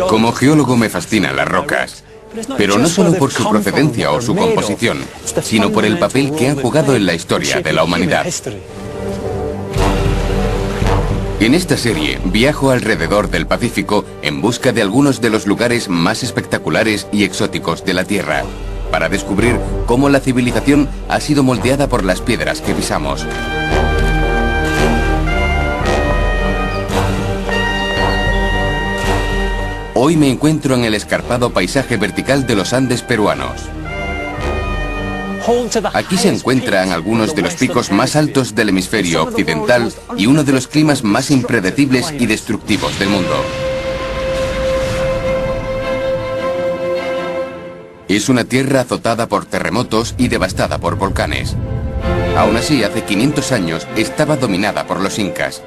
Como geólogo me fascinan las rocas, pero no solo por su procedencia o su composición, sino por el papel que han jugado en la historia de la humanidad. En esta serie viajo alrededor del Pacífico en busca de algunos de los lugares más espectaculares y exóticos de la Tierra, para descubrir cómo la civilización ha sido moldeada por las piedras que pisamos. Hoy me encuentro en el escarpado paisaje vertical de los Andes peruanos. Aquí se encuentran algunos de los picos más altos del hemisferio occidental y uno de los climas más impredecibles y destructivos del mundo. Es una tierra azotada por terremotos y devastada por volcanes. Aún así, hace 500 años estaba dominada por los incas.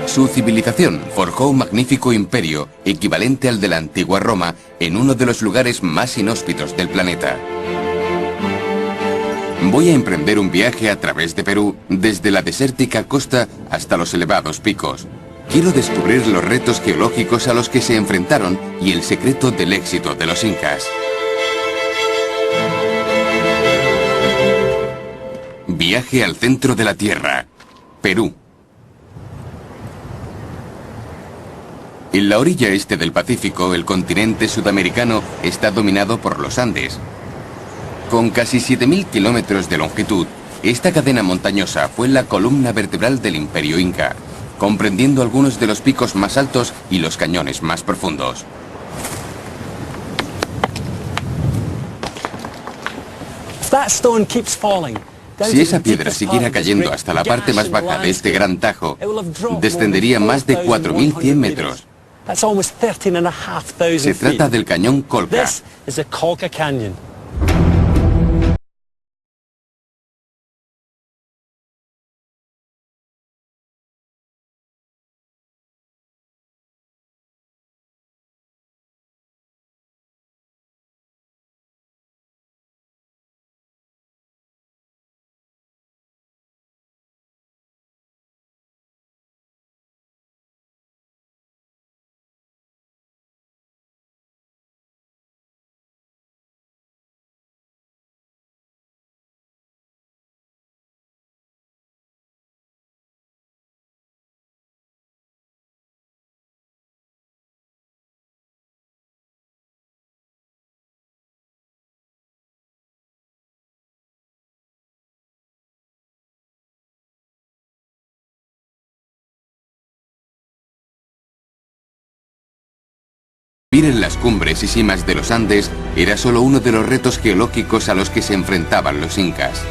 Su civilización forjó un magnífico imperio equivalente al de la antigua Roma en uno de los lugares más inhóspitos del planeta. Voy a emprender un viaje a través de Perú, desde la desértica costa hasta los elevados picos. Quiero descubrir los retos geológicos a los que se enfrentaron y el secreto del éxito de los incas. Viaje al centro de la Tierra, Perú. En la orilla este del Pacífico, el continente sudamericano está dominado por los Andes. Con casi 7.000 kilómetros de longitud, esta cadena montañosa fue la columna vertebral del Imperio Inca, comprendiendo algunos de los picos más altos y los cañones más profundos. Si esa piedra siguiera cayendo hasta la parte más baja de este gran tajo, descendería más de 4.100 metros. Se trata del cañón Colca. Vivir en las cumbres y cimas de los Andes era solo uno de los retos geológicos a los que se enfrentaban los incas.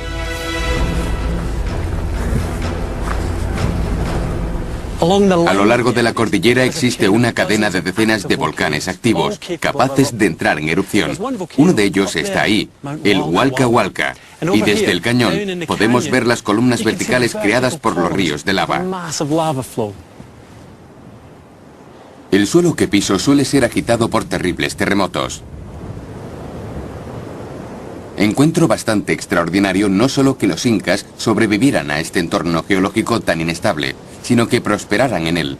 A lo largo de la cordillera existe una cadena de decenas de volcanes activos, capaces de entrar en erupción. Uno de ellos está ahí, el Hualca Hualca, y desde el cañón podemos ver las columnas verticales creadas por los ríos de lava. El suelo que piso suele ser agitado por terribles terremotos. Encuentro bastante extraordinario no solo que los incas sobrevivieran a este entorno geológico tan inestable, sino que prosperaran en él.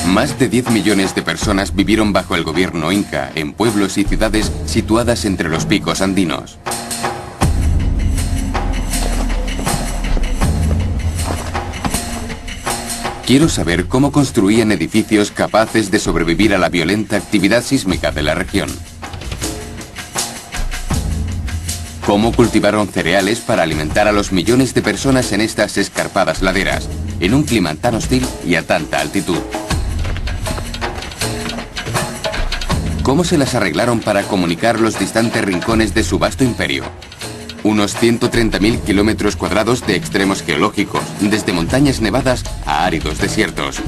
Más de 10 millones de personas vivieron bajo el gobierno inca en pueblos y ciudades situadas entre los picos andinos. Quiero saber cómo construían edificios capaces de sobrevivir a la violenta actividad sísmica de la región. Cómo cultivaron cereales para alimentar a los millones de personas en estas escarpadas laderas, en un clima tan hostil y a tanta altitud. Cómo se las arreglaron para comunicar los distantes rincones de su vasto imperio. Unos 130.000 kilómetros cuadrados de extremos geológicos, desde montañas nevadas a áridos desiertos.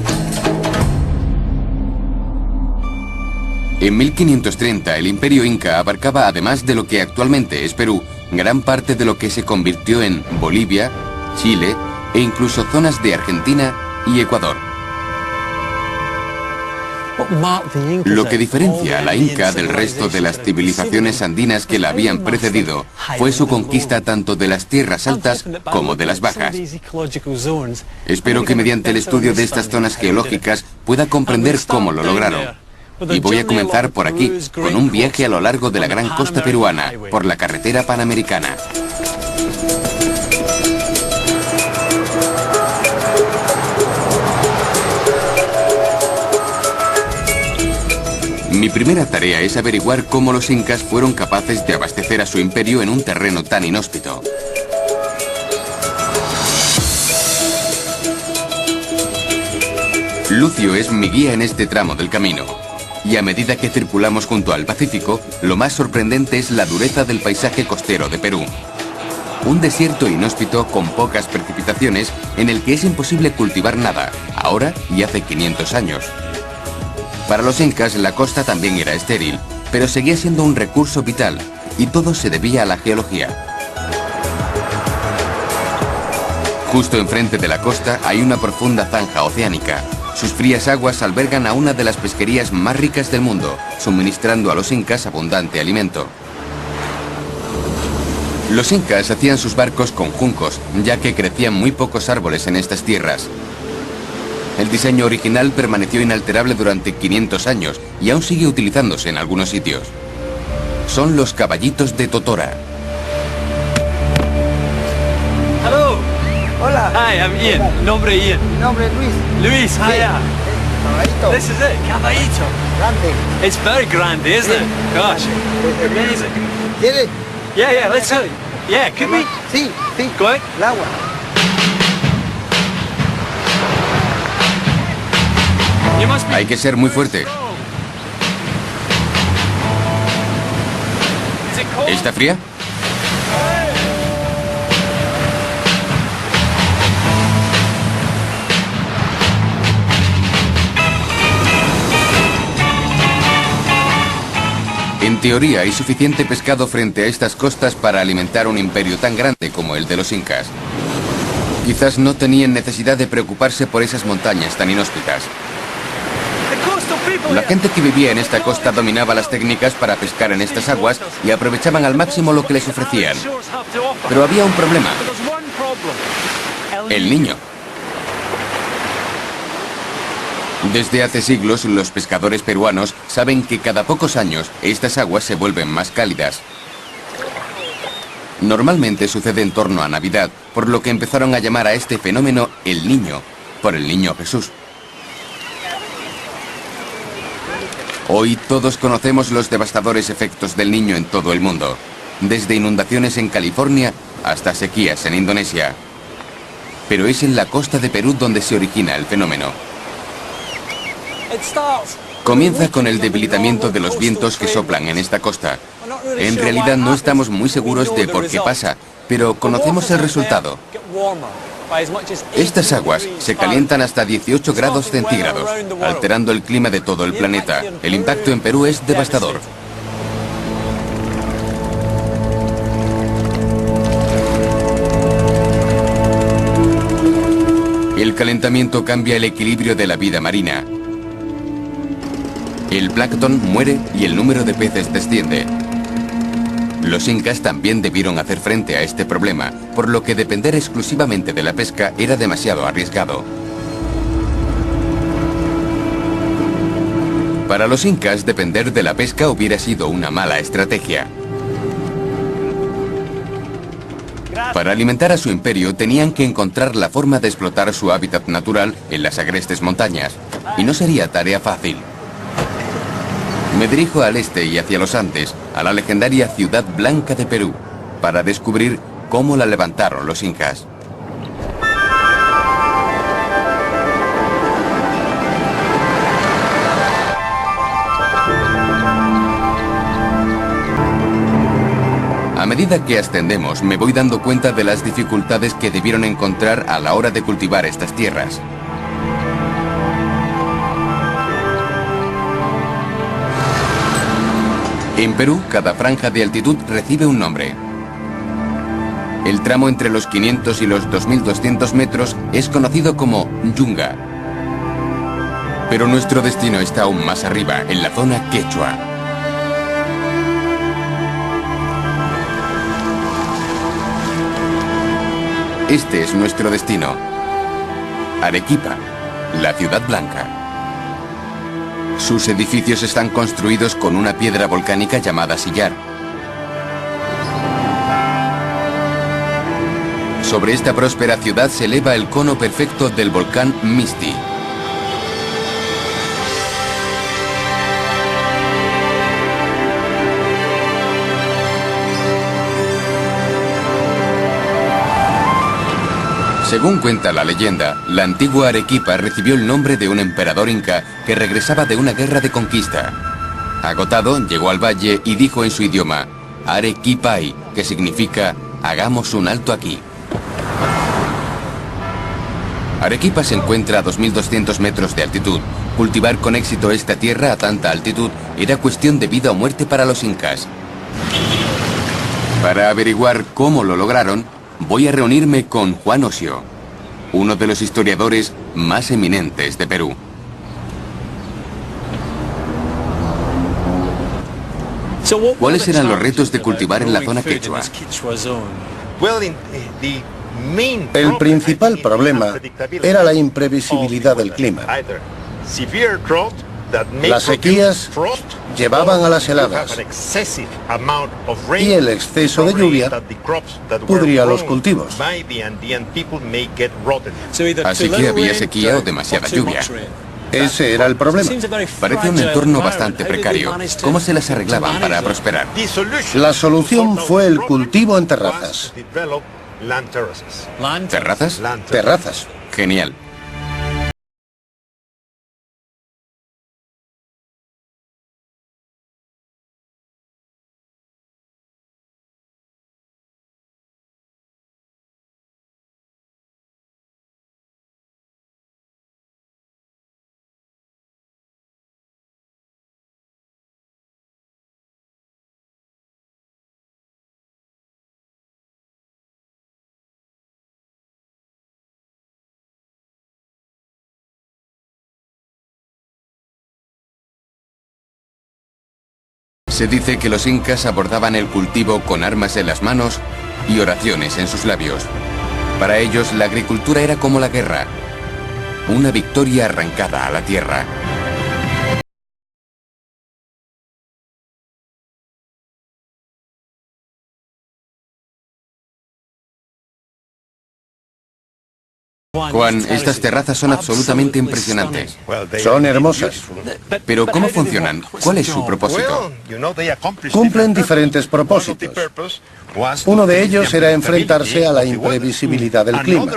En 1530 el imperio inca abarcaba, además de lo que actualmente es Perú, gran parte de lo que se convirtió en Bolivia, Chile e incluso zonas de Argentina y Ecuador. Lo que diferencia a la Inca del resto de las civilizaciones andinas que la habían precedido fue su conquista tanto de las tierras altas como de las bajas. Espero que mediante el estudio de estas zonas geológicas pueda comprender cómo lo lograron. Y voy a comenzar por aquí, con un viaje a lo largo de la gran costa peruana, por la carretera panamericana. Mi primera tarea es averiguar cómo los incas fueron capaces de abastecer a su imperio en un terreno tan inhóspito. Lucio es mi guía en este tramo del camino. Y a medida que circulamos junto al Pacífico, lo más sorprendente es la dureza del paisaje costero de Perú. Un desierto inhóspito con pocas precipitaciones en el que es imposible cultivar nada, ahora y hace 500 años. Para los incas la costa también era estéril, pero seguía siendo un recurso vital, y todo se debía a la geología. Justo enfrente de la costa hay una profunda zanja oceánica. Sus frías aguas albergan a una de las pesquerías más ricas del mundo, suministrando a los incas abundante alimento. Los incas hacían sus barcos con juncos, ya que crecían muy pocos árboles en estas tierras. El diseño original permaneció inalterable durante 500 años y aún sigue utilizándose en algunos sitios. Son los caballitos de Totora. Hello. Hola. Hi, I'm Ian. Nombre Ian. Mi nombre es Luis. Luis, hiya. Caballito. This is it, Caballito. Grande. It's very grande, isn't it? Gosh, amazing. ¿Quieres? Yeah, let's go. Yeah, could we? Sí, sí. Go ahead. El agua. You must be... Hay que ser muy fuerte. Is it cold? ¿Está fría? En teoría hay suficiente pescado frente a estas costas para alimentar un imperio tan grande como el de los incas. Quizás no tenían necesidad de preocuparse por esas montañas tan inhóspitas. La gente que vivía en esta costa dominaba las técnicas para pescar en estas aguas y aprovechaban al máximo lo que les ofrecían. Pero había un problema. El niño. Desde hace siglos, los pescadores peruanos saben que cada pocos años estas aguas se vuelven más cálidas. Normalmente sucede en torno a Navidad, por lo que empezaron a llamar a este fenómeno el Niño, por el Niño Jesús. Hoy todos conocemos los devastadores efectos del Niño en todo el mundo, desde inundaciones en California hasta sequías en Indonesia. Pero es en la costa de Perú donde se origina el fenómeno. Comienza con el debilitamiento de los vientos que soplan en esta costa. En realidad no estamos muy seguros de por qué pasa, pero conocemos el resultado. Estas aguas se calientan hasta 18 grados centígrados, alterando el clima de todo el planeta. El impacto en Perú es devastador. El calentamiento cambia el equilibrio de la vida marina. El plancton muere y el número de peces desciende. Los incas también debieron hacer frente a este problema, por lo que depender exclusivamente de la pesca era demasiado arriesgado. Para los incas, depender de la pesca hubiera sido una mala estrategia. Para alimentar a su imperio tenían que encontrar la forma de explotar su hábitat natural en las agrestes montañas, y no sería tarea fácil. Me dirijo al este y hacia los Andes, a la legendaria Ciudad Blanca de Perú, para descubrir cómo la levantaron los incas. A medida que ascendemos, me voy dando cuenta de las dificultades que debieron encontrar a la hora de cultivar estas tierras. En Perú, cada franja de altitud recibe un nombre. El tramo entre los 500 y los 2200 metros es conocido como Yunga. Pero nuestro destino está aún más arriba, en la zona quechua. Este es nuestro destino. Arequipa, la ciudad blanca. Sus edificios están construidos con una piedra volcánica llamada sillar. Sobre esta próspera ciudad se eleva el cono perfecto del volcán Misti. Según cuenta la leyenda, la antigua Arequipa recibió el nombre de un emperador inca que regresaba de una guerra de conquista. Agotado, llegó al valle y dijo en su idioma, Arequipai, que significa, hagamos un alto aquí. Arequipa se encuentra a 2.200 metros de altitud. Cultivar con éxito esta tierra a tanta altitud era cuestión de vida o muerte para los incas. Para averiguar cómo lo lograron, voy a reunirme con Juan Osio, uno de los historiadores más eminentes de Perú. ¿Cuáles eran los retos de cultivar en la zona quechua? El principal problema era la imprevisibilidad del clima. Las sequías llevaban a las heladas y el exceso de lluvia pudría los cultivos. Así que había sequía o demasiada lluvia. Ese era el problema. Parece un entorno bastante precario. ¿Cómo se las arreglaban para prosperar? La solución fue el cultivo en terrazas. ¿Terrazas? Terrazas. Genial. Se dice que los incas abordaban el cultivo con armas en las manos y oraciones en sus labios. Para ellos, la agricultura era como la guerra, una victoria arrancada a la tierra. Juan, estas terrazas son absolutamente impresionantes. Son hermosas. Pero ¿cómo funcionan? ¿Cuál es su propósito? Cumplen diferentes propósitos. Uno de ellos era enfrentarse a la imprevisibilidad del clima.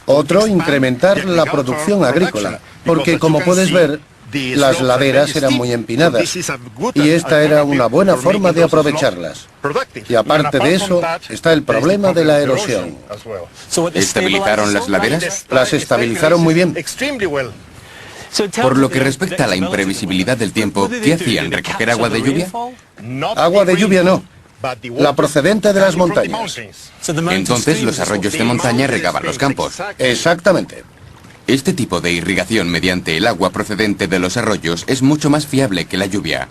Otro, incrementar la producción agrícola, porque como puedes ver, las laderas eran muy empinadas y esta era una buena forma de aprovecharlas. Y aparte de eso, está el problema de la erosión. ¿Estabilizaron las laderas? Las estabilizaron muy bien. Por lo que respecta a la imprevisibilidad del tiempo, ¿qué hacían? ¿Recoger agua de lluvia? Agua de lluvia no, la procedente de las montañas. Entonces los arroyos de montaña regaban los campos. Exactamente. Este tipo de irrigación mediante el agua procedente de los arroyos es mucho más fiable que la lluvia.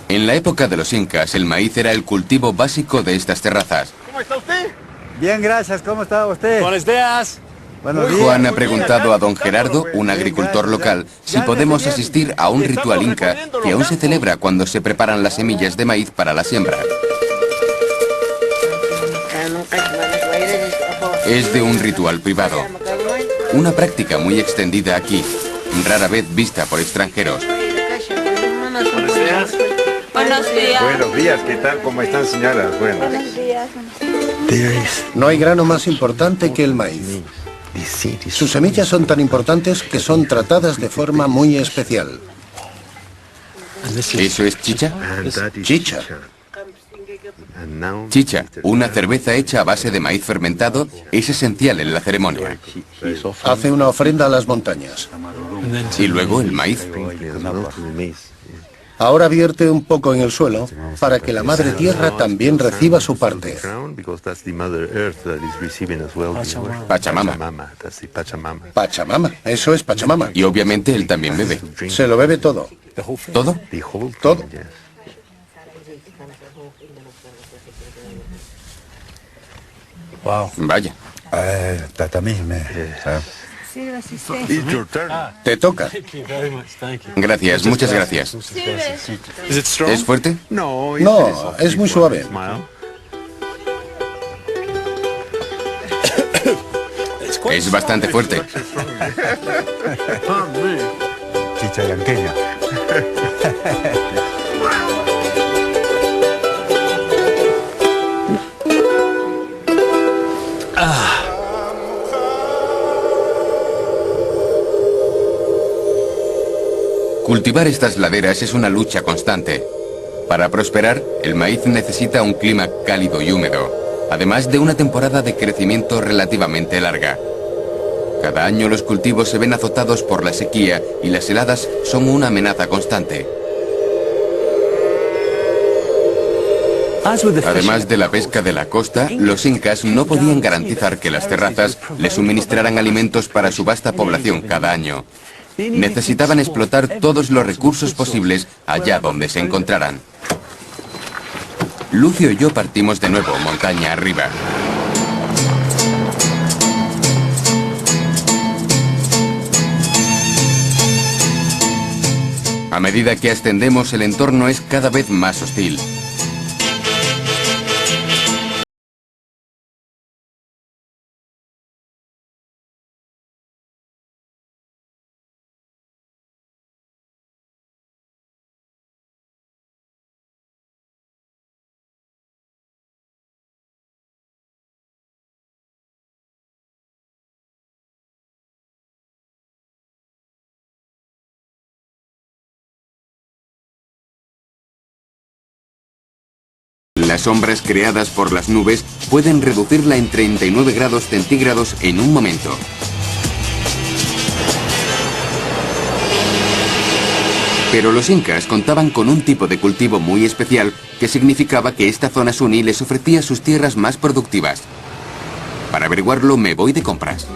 En la época de los incas, el maíz era el cultivo básico de estas terrazas. ¿Cómo está usted? Bien, gracias. ¿Cómo está usted? Buenos días. Buenos días. Juan ha preguntado a don Gerardo, un agricultor local, si podemos asistir a un ritual inca que aún se celebra cuando se preparan las semillas de maíz para la siembra. Es de un ritual privado, una práctica muy extendida aquí, rara vez vista por extranjeros. Buenos días. Buenos días. Buenos días, ¿qué tal? ¿Cómo están, señoras? Buenas. No hay grano más importante que el maíz. Sus semillas son tan importantes que son tratadas de forma muy especial. ¿Eso es chicha? Chicha. Chicha, una cerveza hecha a base de maíz fermentado, es esencial en la ceremonia. Hace una ofrenda a las montañas. Y luego el maíz. Ahora vierte un poco en el suelo para que la madre tierra también reciba su parte. Pachamama. Pachamama, eso es Pachamama. Y obviamente él también bebe. Se lo bebe todo. ¿Todo? Todo. Wow. Vaya. Te toca. Gracias, muchas gracias. ¿Es fuerte? No, es muy suave. Es bastante fuerte. Chicha yanqueña. Cultivar estas laderas es una lucha constante. Para prosperar, el maíz necesita un clima cálido y húmedo, además de una temporada de crecimiento relativamente larga. Cada año los cultivos se ven azotados por la sequía y las heladas son una amenaza constante. Además de la pesca de la costa, los incas no podían garantizar que las terrazas les suministraran alimentos para su vasta población cada año. Necesitaban explotar todos los recursos posibles allá donde se encontraran. Lucio y yo partimos de nuevo montaña arriba. A medida que ascendemos, el entorno es cada vez más hostil. Las sombras creadas por las nubes pueden reducirla en 39 grados centígrados en un momento. Pero los incas contaban con un tipo de cultivo muy especial que significaba que esta zona suní les ofrecía sus tierras más productivas. Para averiguarlo me voy de compras.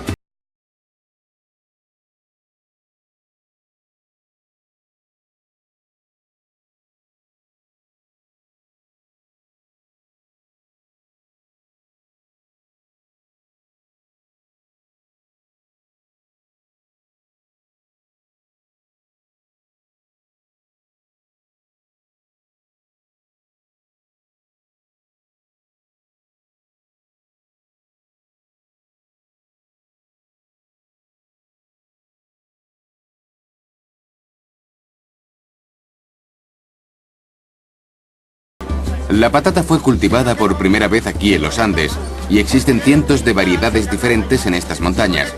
La patata fue cultivada por primera vez aquí en los Andes y existen cientos de variedades diferentes en estas montañas.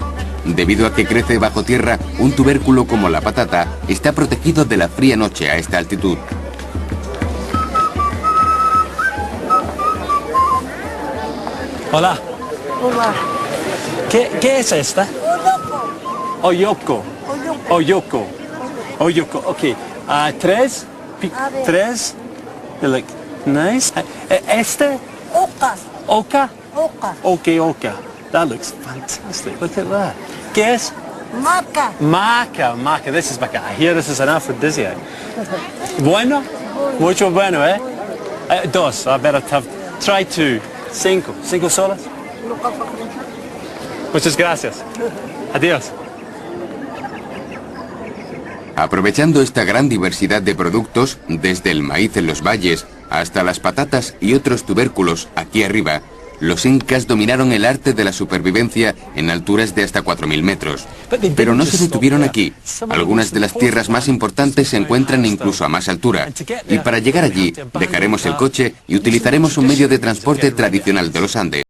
Debido a que crece bajo tierra, un tubérculo como la patata está protegido de la fría noche a esta altitud. Hola. Hola. ¿Qué es esta? Oyoko. Oyoko. Oyoko. Ok. Tres. A ver. Tres. Nice. Este. Ocas. Oka. Oca. Okay, oka. That looks fantastic. Look at that. ¿Qué es? Maca. Maca. Maca. This is maca. I hear this is an aphrodisiac. Bueno. Mucho bueno, eh? Dos. I better have. Try two. Cinco. Cinco solas. Muchas gracias. Adiós. Aprovechando esta gran diversidad de productos, desde el maíz en los valles hasta las patatas y otros tubérculos aquí arriba, los incas dominaron el arte de la supervivencia en alturas de hasta 4.000 metros. Pero no se detuvieron aquí. Algunas de las tierras más importantes se encuentran incluso a más altura. Y para llegar allí, dejaremos el coche y utilizaremos un medio de transporte tradicional de los Andes.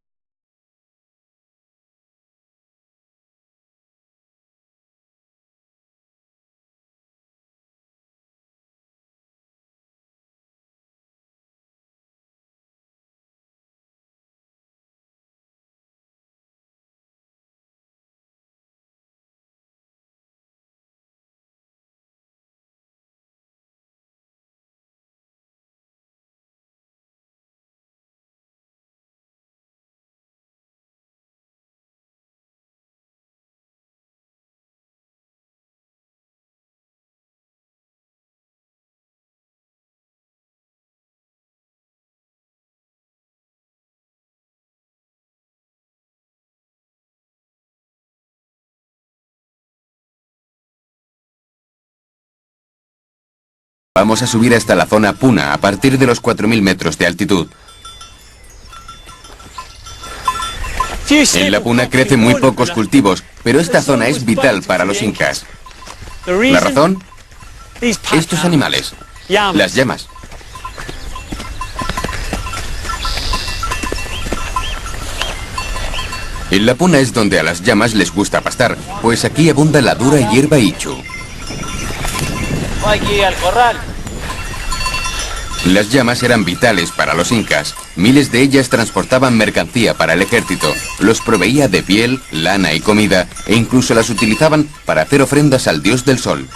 Vamos a subir hasta la zona Puna a partir de los 4.000 metros de altitud. En la Puna crecen muy pocos cultivos, pero esta zona es vital para los incas. ¿La razón? Estos animales, las llamas. En la Puna es donde a las llamas les gusta pastar, pues aquí abunda la dura hierba ichu. Aquí al corral. Las llamas eran vitales para los incas. Miles de ellas transportaban mercancía para el ejército, los proveía de piel, lana y comida, e incluso las utilizaban para hacer ofrendas al dios del sol.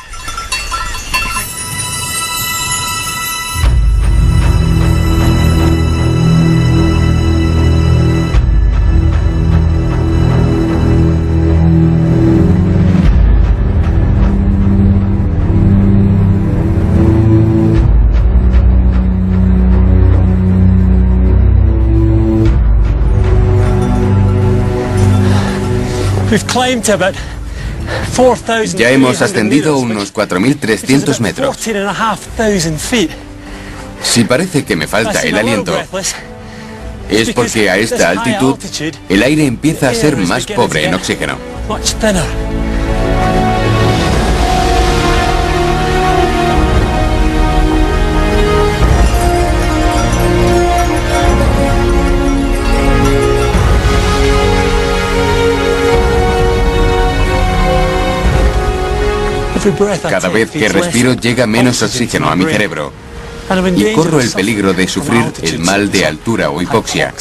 Ya hemos ascendido unos 4.300 metros. Si parece que me falta el aliento, es porque a esta altitud el aire empieza a ser más pobre en oxígeno. Cada vez que respiro llega menos oxígeno a mi cerebro y corro el peligro de sufrir el mal de altura o hipoxia.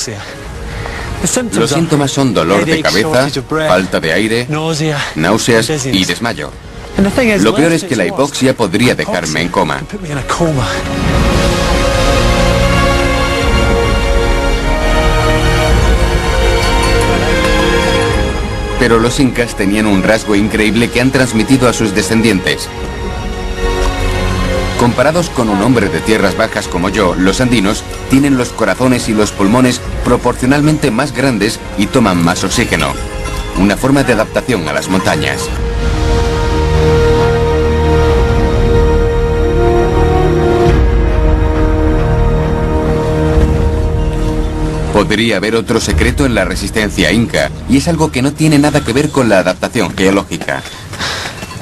Los síntomas son dolor de cabeza, falta de aire, náuseas y desmayo. Lo peor es que la hipoxia podría dejarme en coma. Pero los incas tenían un rasgo increíble que han transmitido a sus descendientes. Comparados con un hombre de tierras bajas como yo, los andinos tienen los corazones y los pulmones proporcionalmente más grandes y toman más oxígeno. Una forma de adaptación a las montañas. Podría haber otro secreto en la resistencia inca, y es algo que no tiene nada que ver con la adaptación geológica.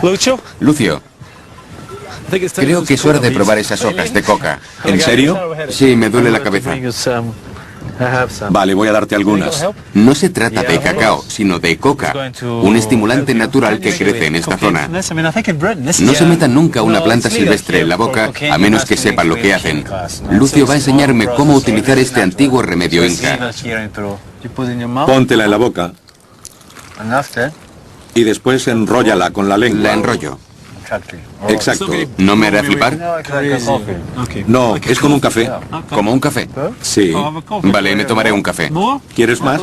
Lucio, creo que es hora de probar esas hojas de coca. ¿En serio? Sí, me duele la cabeza. Vale, voy a darte algunas. No se trata de cacao, sino de coca, un estimulante natural que crece en esta zona. No se metan nunca una planta silvestre en la boca, a menos que sepan lo que hacen. Lucio va a enseñarme cómo utilizar este antiguo remedio inca. Póntela en la boca y después enróllala con la lengua. La enrollo. Exacto. ¿No me hará flipar? No, es como un café. ¿Como un café? Sí. Vale, me tomaré un café. ¿Quieres más?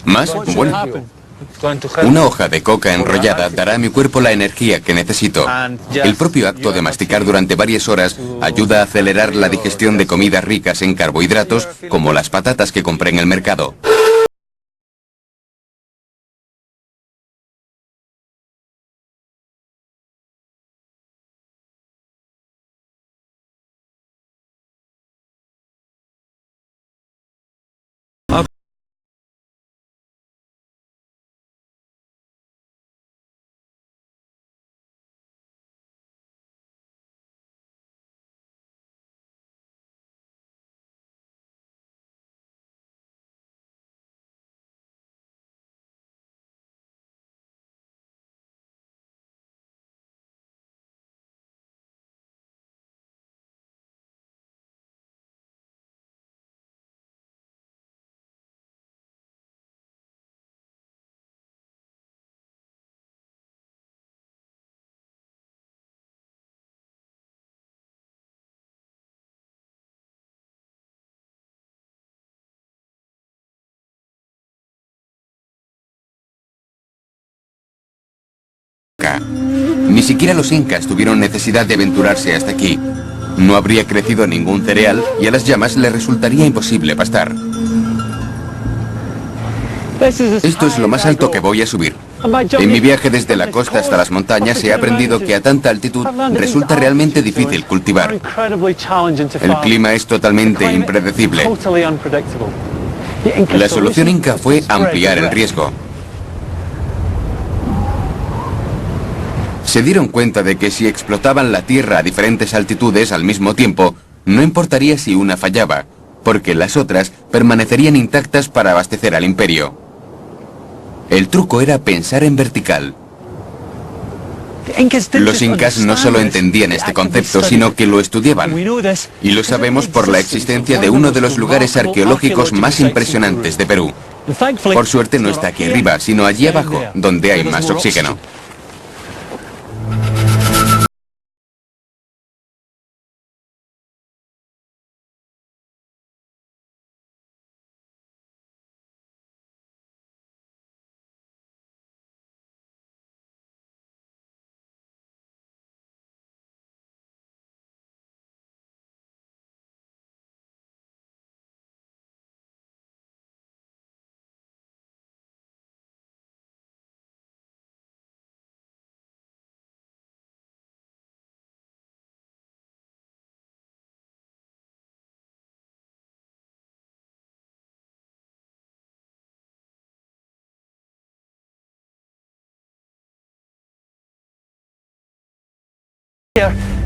¿Más? Bueno. Una hoja de coca enrollada dará a mi cuerpo la energía que necesito. El propio acto de masticar durante varias horas ayuda a acelerar la digestión de comidas ricas en carbohidratos, como las patatas que compré en el mercado. Ni siquiera los incas tuvieron necesidad de aventurarse hasta aquí. No habría crecido ningún cereal y a las llamas les resultaría imposible pastar. Esto es lo más alto que voy a subir. En mi viaje desde la costa hasta las montañas he aprendido que a tanta altitud resulta realmente difícil cultivar. El clima es totalmente impredecible. La solución inca fue ampliar el riesgo. Se dieron cuenta de que si explotaban la tierra a diferentes altitudes al mismo tiempo, no importaría si una fallaba, porque las otras permanecerían intactas para abastecer al imperio. El truco era pensar en vertical. Los incas no solo entendían este concepto, sino que lo estudiaban. Y lo sabemos por la existencia de uno de los lugares arqueológicos más impresionantes de Perú. Por suerte no está aquí arriba, sino allí abajo, donde hay más oxígeno.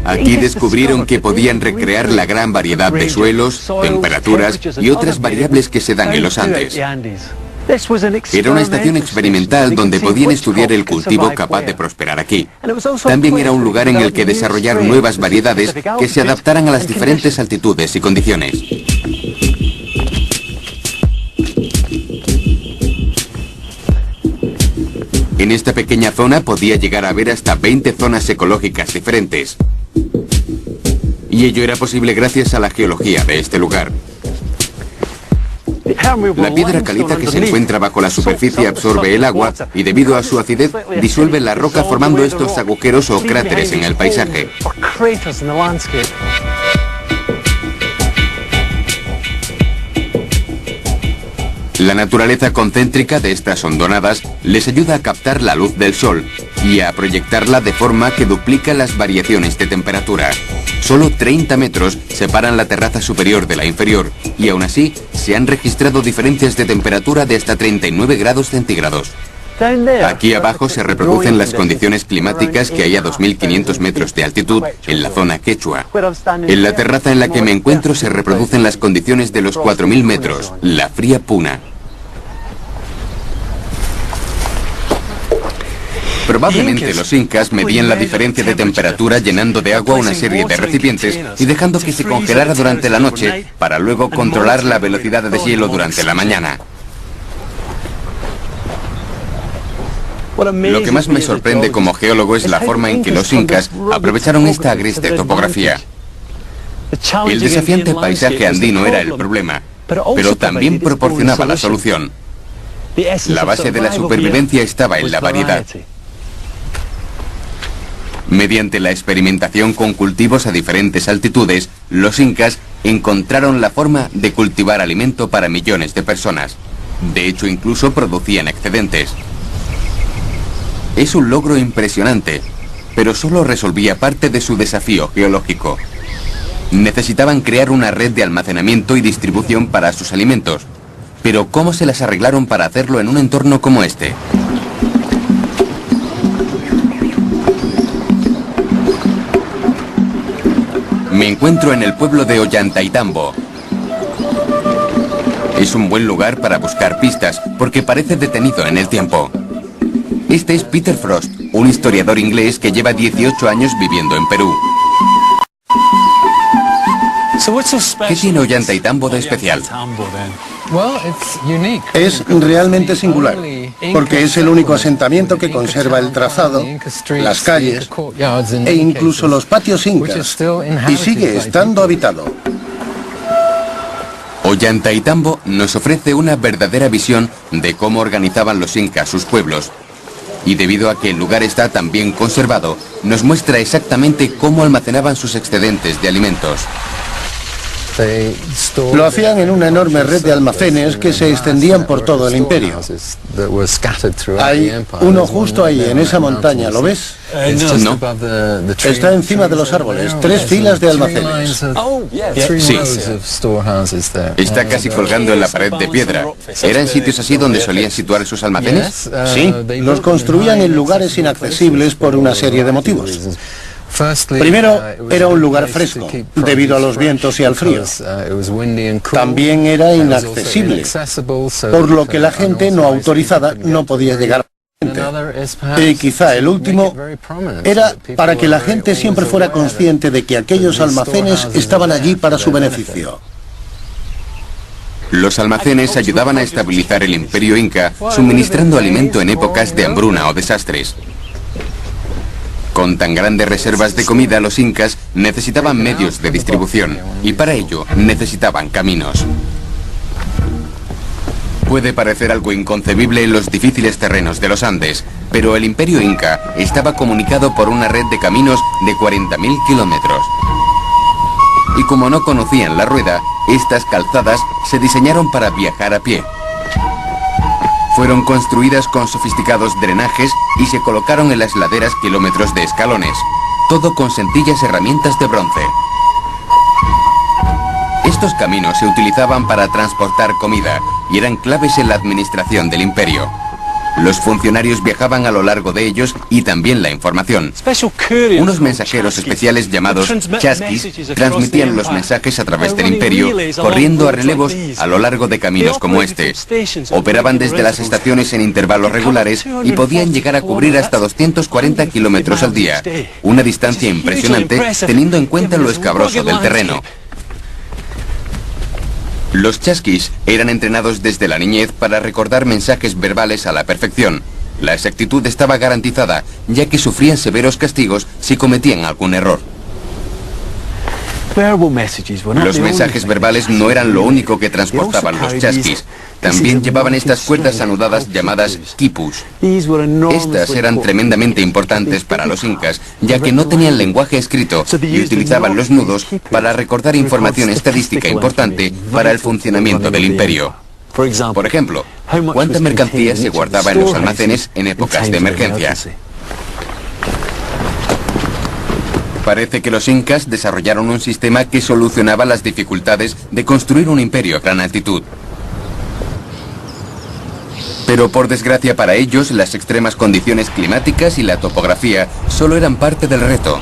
Aquí descubrieron que podían recrear la gran variedad de suelos, temperaturas y otras variables que se dan en los Andes. Era una estación experimental donde podían estudiar el cultivo capaz de prosperar aquí. También era un lugar en el que desarrollar nuevas variedades que se adaptaran a las diferentes altitudes y condiciones. En esta pequeña zona podía llegar a ver hasta 20 zonas ecológicas diferentes. Y ello era posible gracias a la geología de este lugar. La piedra caliza que se encuentra bajo la superficie absorbe el agua y debido a su acidez disuelve la roca formando estos agujeros o cráteres en el paisaje. La naturaleza concéntrica de estas hondonadas les ayuda a captar la luz del sol y a proyectarla de forma que duplica las variaciones de temperatura. Solo 30 metros separan la terraza superior de la inferior y aún así se han registrado diferencias de temperatura de hasta 39 grados centígrados. Aquí abajo se reproducen las condiciones climáticas que hay a 2.500 metros de altitud en la zona quechua. En la terraza en la que me encuentro se reproducen las condiciones de los 4.000 metros, la fría puna. Probablemente los incas medían la diferencia de temperatura llenando de agua una serie de recipientes y dejando que se congelara durante la noche para luego controlar la velocidad de deshielo durante la mañana. Lo que más me sorprende como geólogo es la forma en que los incas aprovecharon esta agreste topografía. El desafiante paisaje andino era el problema, pero también proporcionaba la solución. La base de la supervivencia estaba en la variedad. Mediante la experimentación con cultivos a diferentes altitudes, los incas encontraron la forma de cultivar alimento para millones de personas. De hecho, incluso producían excedentes. Es un logro impresionante, pero solo resolvía parte de su desafío geológico. Necesitaban crear una red de almacenamiento y distribución para sus alimentos. Pero ¿cómo se las arreglaron para hacerlo en un entorno como este? Me encuentro en el pueblo de Ollantaytambo. Es un buen lugar para buscar pistas, porque parece detenido en el tiempo. Este es Peter Frost, un historiador inglés que lleva 18 años viviendo en Perú. ¿Qué tiene Ollantaytambo de especial? Es realmente singular, porque es el único asentamiento que conserva el trazado, las calles e incluso los patios incas, y sigue estando habitado. Ollantaytambo nos ofrece una verdadera visión de cómo organizaban los incas sus pueblos. Y debido a que el lugar está tan bien conservado, nos muestra exactamente cómo almacenaban sus excedentes de alimentos. Lo hacían en una enorme red de almacenes que se extendían por todo el imperio. Hay uno justo ahí, en esa montaña, ¿lo ves? No. Está encima de los árboles, 3 filas de almacenes. Sí. Está casi colgando en la pared de piedra. ¿Eran sitios así donde solían situar sus almacenes? Sí, los construían en lugares inaccesibles por una serie de motivos. Primero, era un lugar fresco, debido a los vientos y al frío. También era inaccesible, por lo que la gente no autorizada no podía llegar. Y quizá el último era para que la gente siempre fuera consciente de que aquellos almacenes estaban allí para su beneficio. Los almacenes ayudaban a estabilizar el imperio inca, suministrando alimento en épocas de hambruna o desastres. Con tan grandes reservas de comida, los incas necesitaban medios de distribución y para ello necesitaban caminos. Puede parecer algo inconcebible en los difíciles terrenos de los Andes, pero el imperio inca estaba comunicado por una red de caminos de 40.000 kilómetros. Y como no conocían la rueda, estas calzadas se diseñaron para viajar a pie. Fueron construidas con sofisticados drenajes y se colocaron en las laderas kilómetros de escalones, todo con sencillas herramientas de bronce. Estos caminos se utilizaban para transportar comida y eran claves en la administración del imperio. Los funcionarios viajaban a lo largo de ellos y también la información. Unos mensajeros especiales llamados chasquis transmitían los mensajes a través del imperio, corriendo a relevos a lo largo de caminos como este. Operaban desde las estaciones en intervalos regulares y podían llegar a cubrir hasta 240 kilómetros al día, una distancia impresionante teniendo en cuenta lo escabroso del terreno. Los chasquis eran entrenados desde la niñez para recordar mensajes verbales a la perfección. La exactitud estaba garantizada, ya que sufrían severos castigos si cometían algún error. Los mensajes verbales no eran lo único que transportaban los chasquis. También llevaban estas cuerdas anudadas llamadas quipus. Estas eran tremendamente importantes para los incas, ya que no tenían lenguaje escrito y utilizaban los nudos para recordar información estadística importante para el funcionamiento del imperio. Por ejemplo, ¿cuánta mercancía se guardaba en los almacenes en épocas de emergencia? Parece que los incas desarrollaron un sistema que solucionaba las dificultades de construir un imperio a gran altitud. Pero por desgracia para ellos, las extremas condiciones climáticas y la topografía solo eran parte del reto.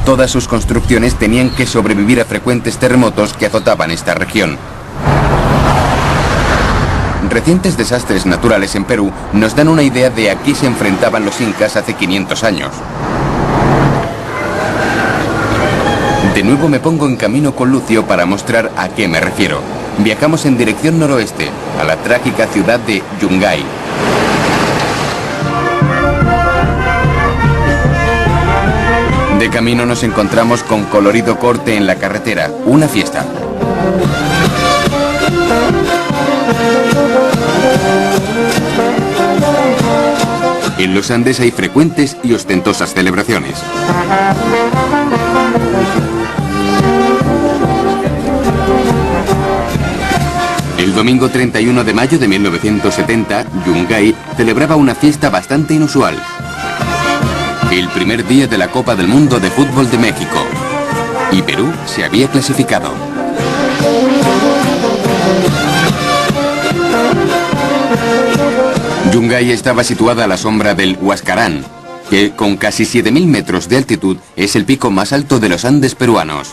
Todas sus construcciones tenían que sobrevivir a frecuentes terremotos que azotaban esta región. Recientes desastres naturales en Perú nos dan una idea de a qué se enfrentaban los incas hace 500 años. De nuevo me pongo en camino con Lucio para mostrar a qué me refiero. Viajamos en dirección noroeste, a la trágica ciudad de Yungay. De camino nos encontramos con colorido corte en la carretera, una fiesta. En los Andes hay frecuentes y ostentosas celebraciones. El domingo 31 de mayo de 1970, Yungay celebraba una fiesta bastante inusual. El primer día de la Copa del Mundo de Fútbol de México. Y Perú se había clasificado. Yungay estaba situada a la sombra del Huascarán, que con casi 7.000 metros de altitud es el pico más alto de los Andes peruanos.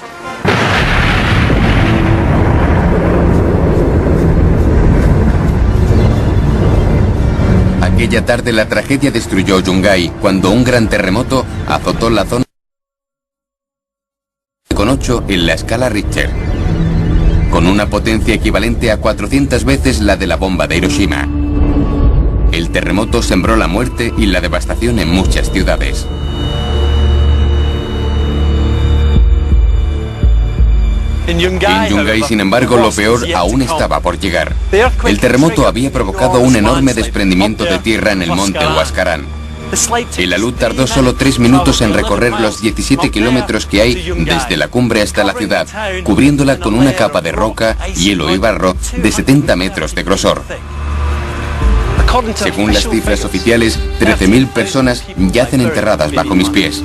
Aquella tarde la tragedia destruyó Yungay cuando un gran terremoto azotó la zona con 8 en la escala Richter, con una potencia equivalente a 400 veces la de la bomba de Hiroshima. El terremoto sembró la muerte y la devastación en muchas ciudades. En Yungay, sin embargo, lo peor aún estaba por llegar. El terremoto había provocado un enorme desprendimiento de tierra en el monte Huascarán. El alud tardó solo 3 minutos en recorrer los 17 kilómetros que hay desde la cumbre hasta la ciudad, cubriéndola con una capa de roca, hielo y barro de 70 metros de grosor. Según las cifras oficiales, 13.000 personas yacen enterradas bajo mis pies.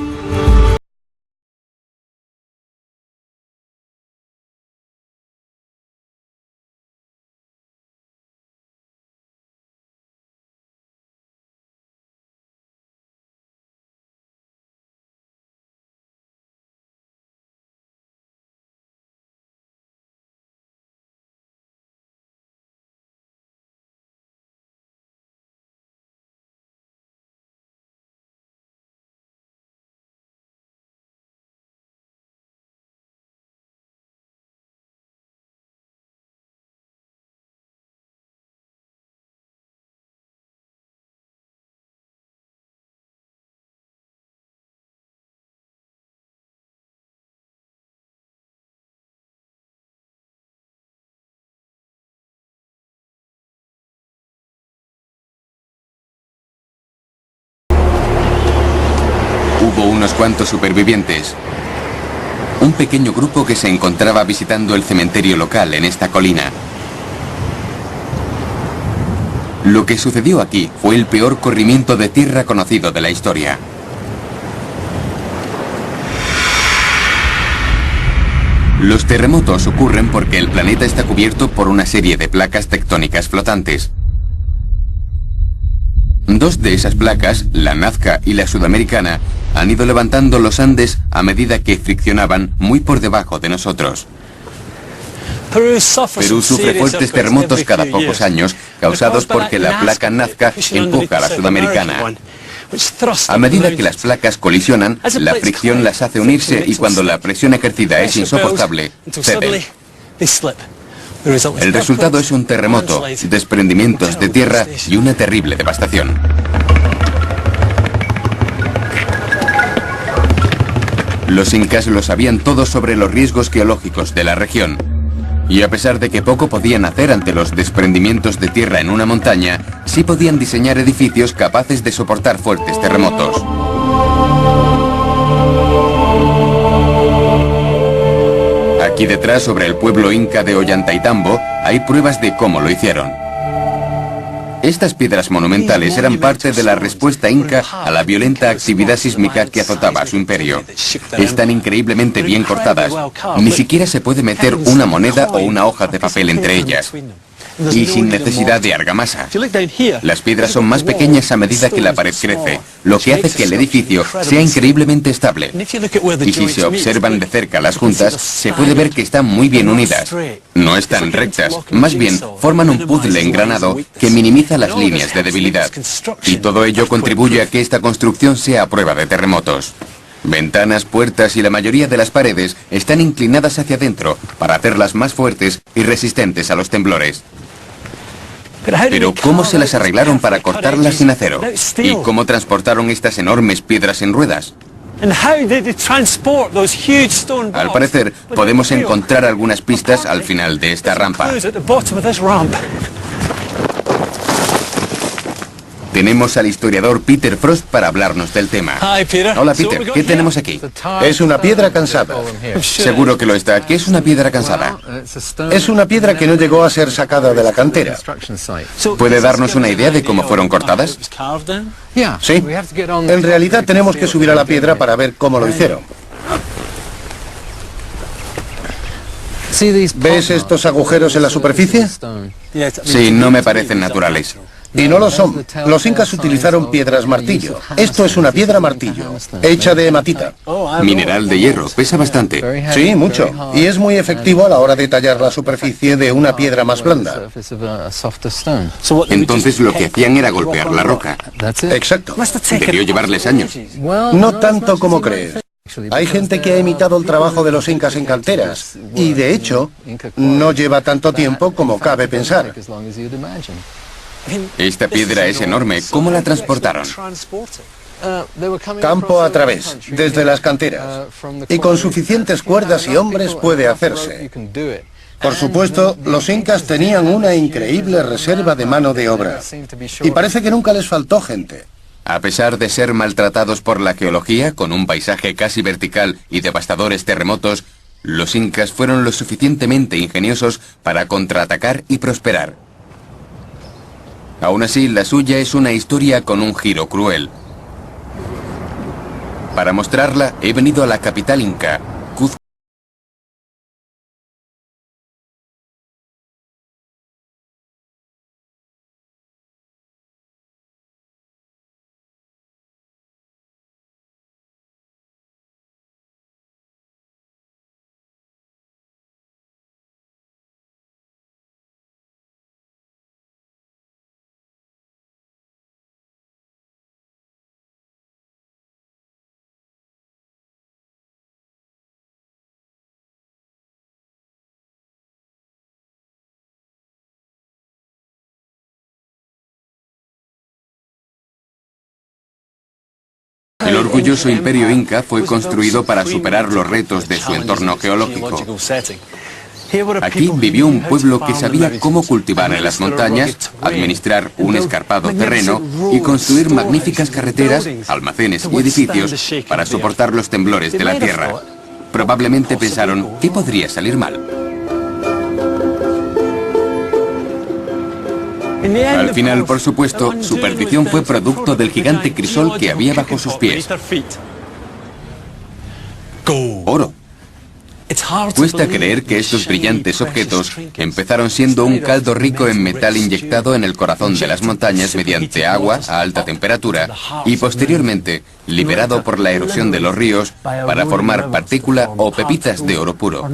Hubo unos cuantos supervivientes. Un pequeño grupo que se encontraba visitando el cementerio local en esta colina. Lo que sucedió aquí fue el peor corrimiento de tierra conocido de la historia. Los terremotos ocurren porque el planeta está cubierto por una serie de placas tectónicas flotantes. Dos de esas placas, la Nazca y la Sudamericana, han ido levantando los Andes a medida que friccionaban muy por debajo de nosotros. Perú sufre fuertes terremotos cada pocos años, causados porque la placa Nazca empuja a la Sudamericana. A medida que las placas colisionan, la fricción las hace unirse y cuando la presión ejercida es insoportable, ceden. El resultado es un terremoto, desprendimientos de tierra y una terrible devastación. Los incas lo sabían todo sobre los riesgos geológicos de la región. Y a pesar de que poco podían hacer ante los desprendimientos de tierra en una montaña, sí podían diseñar edificios capaces de soportar fuertes terremotos. Aquí detrás, sobre el pueblo inca de Ollantaytambo, hay pruebas de cómo lo hicieron. Estas piedras monumentales eran parte de la respuesta inca a la violenta actividad sísmica que azotaba a su imperio. Están increíblemente bien cortadas. Ni siquiera se puede meter una moneda o una hoja de papel entre ellas. Y sin necesidad de argamasa. Las piedras son más pequeñas a medida que la pared crece, lo que hace que el edificio sea increíblemente estable. Y si se observan de cerca las juntas, se puede ver que están muy bien unidas. No están rectas, más bien forman un puzzle engranado que minimiza las líneas de debilidad. Y todo ello contribuye a que esta construcción sea a prueba de terremotos. Ventanas, puertas y la mayoría de las paredes están inclinadas hacia adentro para hacerlas más fuertes y resistentes a los temblores. Pero ¿cómo se las arreglaron para cortarlas sin acero? ¿Y cómo transportaron estas enormes piedras en ruedas? Al parecer, podemos encontrar algunas pistas al final de esta rampa. Tenemos al historiador Peter Frost para hablarnos del tema. Hola Peter, ¿qué tenemos aquí? Es una piedra cansada. Seguro que lo está. ¿Qué es una piedra cansada? Es una piedra que no llegó a ser sacada de la cantera. ¿Puede darnos una idea de cómo fueron cortadas? Sí. En realidad tenemos que subir a la piedra para ver cómo lo hicieron. ¿Ves estos agujeros en la superficie? Sí, no me parecen naturales. Y no lo son. Los incas utilizaron piedras martillo. Esto es una piedra martillo, hecha de hematita. Mineral de hierro, pesa bastante. Sí, mucho. Y es muy efectivo a la hora de tallar la superficie de una piedra más blanda. Entonces lo que hacían era golpear la roca. Exacto. Debió llevarles años. No tanto como crees. Hay gente que ha imitado el trabajo de los incas en canteras. Y de hecho, no lleva tanto tiempo como cabe pensar. Esta piedra es enorme. ¿Cómo la transportaron? Campo a través, desde las canteras. Y con suficientes cuerdas y hombres puede hacerse. Por supuesto, los incas tenían una increíble reserva de mano de obra. Y parece que nunca les faltó gente. A pesar de ser maltratados por la geología, con un paisaje casi vertical y devastadores terremotos, los incas fueron lo suficientemente ingeniosos para contraatacar y prosperar. Aún así, la suya es una historia con un giro cruel. Para mostrarla, he venido a la capital inca, Cuzco. El orgulloso imperio inca fue construido para superar los retos de su entorno geológico. Aquí vivió un pueblo que sabía cómo cultivar en las montañas, administrar un escarpado terreno y construir magníficas carreteras, almacenes y edificios para soportar los temblores de la tierra. Probablemente pensaron, ¿qué podría salir mal? Al final, por supuesto, su perdición fue producto del gigante crisol que había bajo sus pies. Oro. Cuesta creer que estos brillantes objetos empezaron siendo un caldo rico en metal inyectado en el corazón de las montañas mediante agua a alta temperatura y posteriormente liberado por la erosión de los ríos para formar partícula o pepitas de oro puro.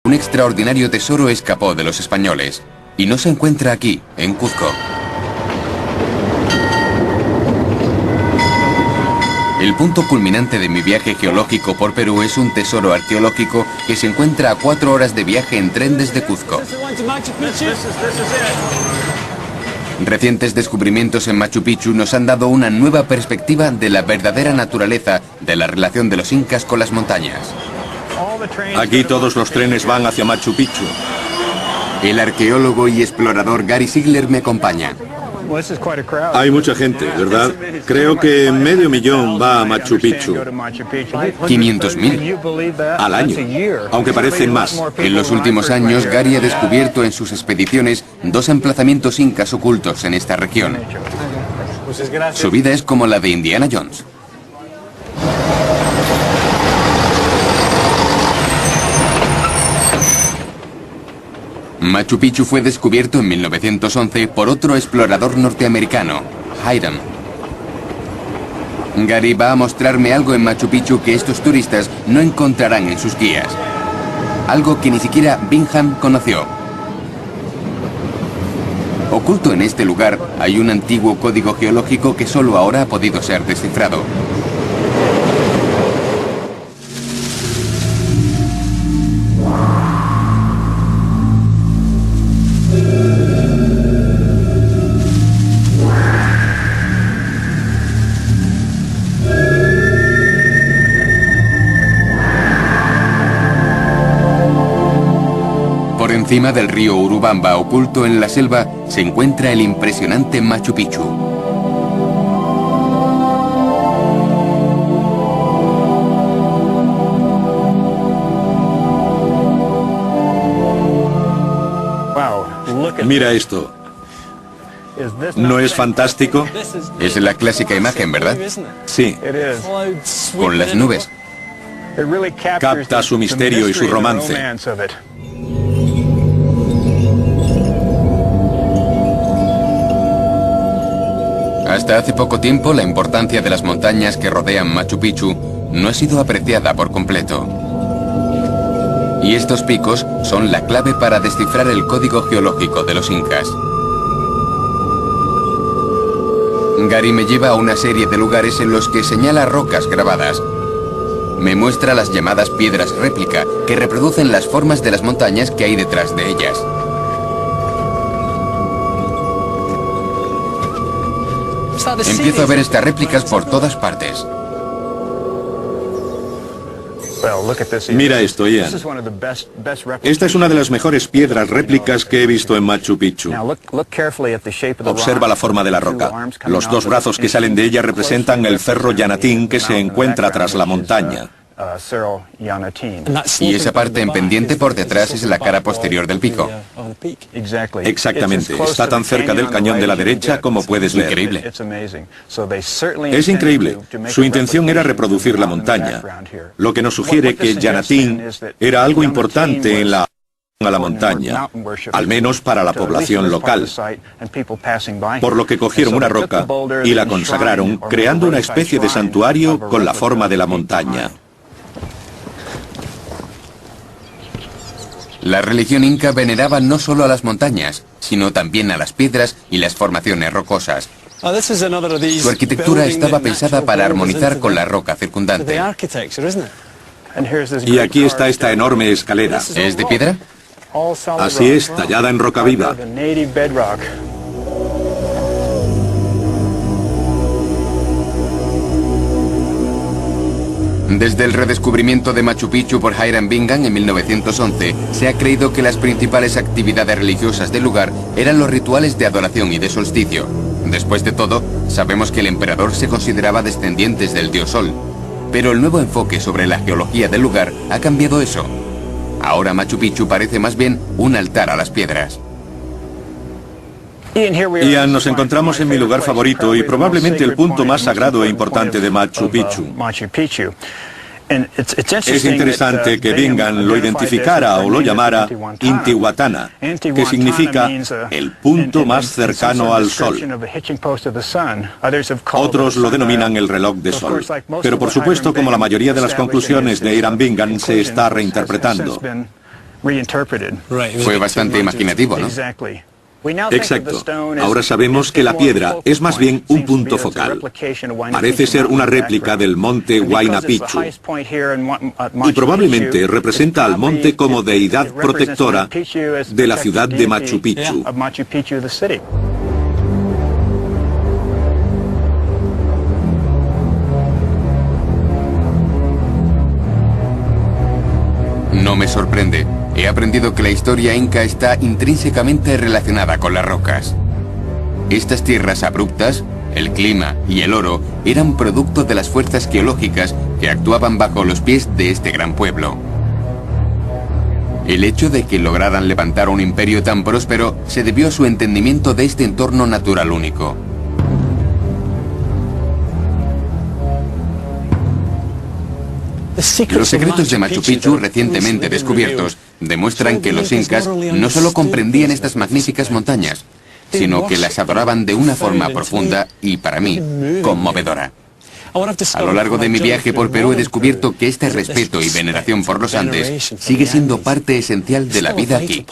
Un extraordinario tesoro escapó de los españoles y no se encuentra aquí, en Cuzco. El punto culminante de mi viaje geológico por Perú es un tesoro arqueológico que se encuentra a 4 horas de viaje en tren desde Cuzco. Recientes descubrimientos en Machu Picchu nos han dado una nueva perspectiva de la verdadera naturaleza de la relación de los incas con las montañas. Aquí todos los trenes van hacia Machu Picchu. El arqueólogo y explorador Gary Ziegler me acompaña. Hay mucha gente, ¿verdad? Creo que 500.000 va a Machu Picchu 500.000 al año, aunque parecen más. En los últimos años, Gary ha descubierto en sus expediciones 2 emplazamientos incas ocultos en esta región. Su vida es como la de Indiana Jones. Machu Picchu fue descubierto en 1911 por otro explorador norteamericano, Hiram. Gary va a mostrarme algo en Machu Picchu que estos turistas no encontrarán en sus guías. Algo que ni siquiera Bingham conoció. Oculto en este lugar hay un antiguo código geológico que solo ahora ha podido ser descifrado. Encima del río Urubamba, oculto en la selva, se encuentra el impresionante Machu Picchu. Mira esto. ¿No es fantástico? Es la clásica imagen, ¿verdad? Sí. Con las nubes. Capta su misterio y su romance. Hasta hace poco tiempo, la importancia de las montañas que rodean Machu Picchu no ha sido apreciada por completo. Y estos picos son la clave para descifrar el código geológico de los incas. Gary me lleva a una serie de lugares en los que señala rocas grabadas. Me muestra las llamadas piedras réplica, que reproducen las formas de las montañas que hay detrás de ellas. Empiezo a ver estas réplicas por todas partes. Mira esto, Ian. Esta es una de las mejores piedras réplicas que he visto en Machu Picchu. Observa la forma de la roca. Los dos brazos que salen de ella representan el cerro Yanatín que se encuentra tras la montaña. Y esa parte en pendiente por detrás es la cara posterior del pico. Exactamente. Está tan cerca del cañón de la derecha como puedes ver. Increíble. Es increíble. Su intención era reproducir la montaña, lo que nos sugiere que Yanatín era algo importante en la a la montaña, al menos para la población local, por lo que cogieron una roca y la consagraron, creando una especie de santuario con la forma de la montaña. La religión inca veneraba no solo a las montañas, sino también a las piedras y las formaciones rocosas. Su arquitectura estaba pensada para armonizar con la roca circundante. Y aquí está esta enorme escalera. ¿Es de piedra? Así es, tallada en roca viva. Desde el redescubrimiento de Machu Picchu por Hiram Bingham en 1911, se ha creído que las principales actividades religiosas del lugar eran los rituales de adoración y de solsticio. Después de todo, sabemos que el emperador se consideraba descendiente del dios Sol. Pero el nuevo enfoque sobre la geología del lugar ha cambiado eso. Ahora Machu Picchu parece más bien un altar a las piedras. Ian, nos encontramos en mi lugar favorito y probablemente el punto más sagrado e importante de Machu Picchu. Es interesante que Bingham lo identificara o lo llamara Intihuatana, que significa el punto más cercano al sol. Otros lo denominan el reloj de sol. Pero por supuesto, como la mayoría de las conclusiones de Hiram Bingham, se está reinterpretando. Fue bastante imaginativo, ¿no? Exacto. Ahora sabemos que la piedra es más bien un punto focal. Parece ser una réplica del monte Huayna Picchu y probablemente representa al monte como deidad protectora de la ciudad de Machu Picchu. No me sorprende. He aprendido que la historia inca está intrínsecamente relacionada con las rocas. Estas tierras abruptas, el clima y el oro eran producto de las fuerzas geológicas que actuaban bajo los pies de este gran pueblo. El hecho de que lograran levantar un imperio tan próspero se debió a su entendimiento de este entorno natural único. Los secretos de Machu Picchu recientemente descubiertos demuestran que los incas no solo comprendían estas magníficas montañas, sino que las adoraban de una forma profunda y, para mí, conmovedora. A lo largo de mi viaje por Perú he descubierto que este respeto y veneración por los Andes sigue siendo parte esencial de la vida aquí.